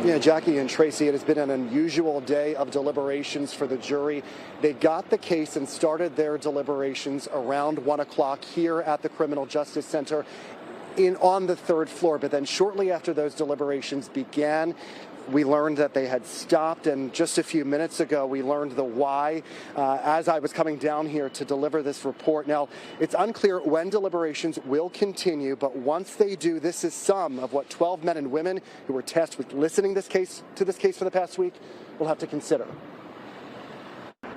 Yeah, Jackie and Tracy, it has been an unusual day of deliberations for the jury. They got the case and started their deliberations around 1 o'clock here at the Criminal Justice Center on the third floor. But then shortly after those deliberations began, we learned that they had stopped, and just a few minutes ago, we learned the why as I was coming down here to deliver this report. Now, it's unclear when deliberations will continue, but once they do, this is some of what 12 men and women who were tasked with listening to this case for the past week will have to consider.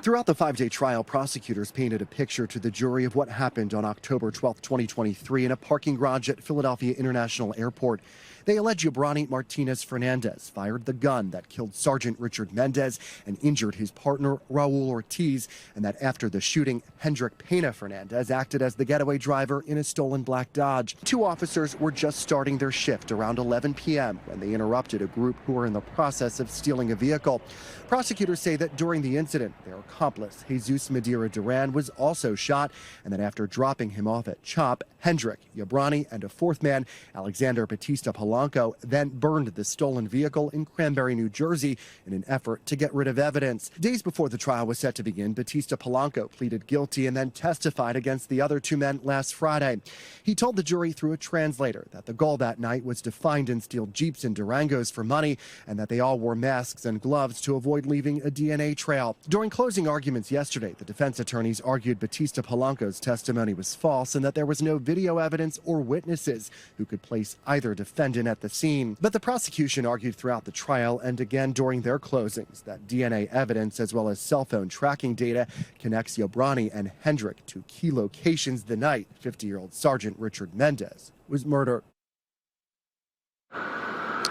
Throughout the 5-day trial, prosecutors painted a picture to the jury of what happened on October 12, 2023, in a parking garage at Philadelphia International Airport. They allege Yobrani Martinez Fernandez fired the gun that killed Sergeant Richard Mendez and injured his partner, Raul Ortiz, and that after the shooting, Hendrik Pena Fernandez acted as the getaway driver in a stolen black Dodge. Two officers were just starting their shift around 11 p.m. when they interrupted a group who were in the process of stealing a vehicle. Prosecutors say that during the incident, their accomplice, Jesus Madeira Duran, was also shot, and that after dropping him off at CHOP, Hendrik, Yobrani, and a fourth man, Alexander Batista Polanco, then burned the stolen vehicle in Cranberry, New Jersey, in an effort to get rid of evidence. Days before the trial was set to begin, Batista Polanco pleaded guilty and then testified against the other two men last Friday. He told the jury through a translator that the goal that night was to find and steal Jeeps and Durangos for money, and that they all wore masks and gloves to avoid leaving a DNA trail. During closing arguments yesterday, the defense attorneys argued Batista Polanco's testimony was false and that there was no video evidence or witnesses who could place either defendant at the scene. But the prosecution argued throughout the trial and again during their closings that DNA evidence as well as cell phone tracking data connects Yobrani and Hendrik to key locations the night 50-year-old Sergeant Richard Mendez was murdered.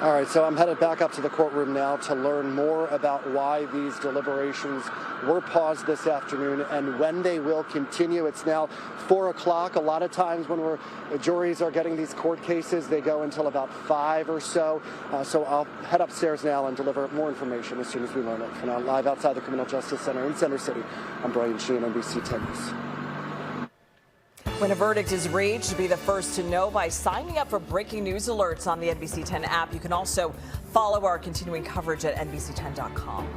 All right, so I'm headed back up to the courtroom now to learn more about why these deliberations were paused this afternoon and when they will continue. It's now 4 o'clock. A lot of times when juries are getting these court cases, they go until about 5 or so. So I'll head upstairs now and deliver more information as soon as we learn it. For now, live outside the Criminal Justice Center in Center City, I'm Brian Sheehan, NBC 10 News. When a verdict is reached, be the first to know by signing up for breaking news alerts on the NBC 10 app. You can also follow our continuing coverage at NBC10.com.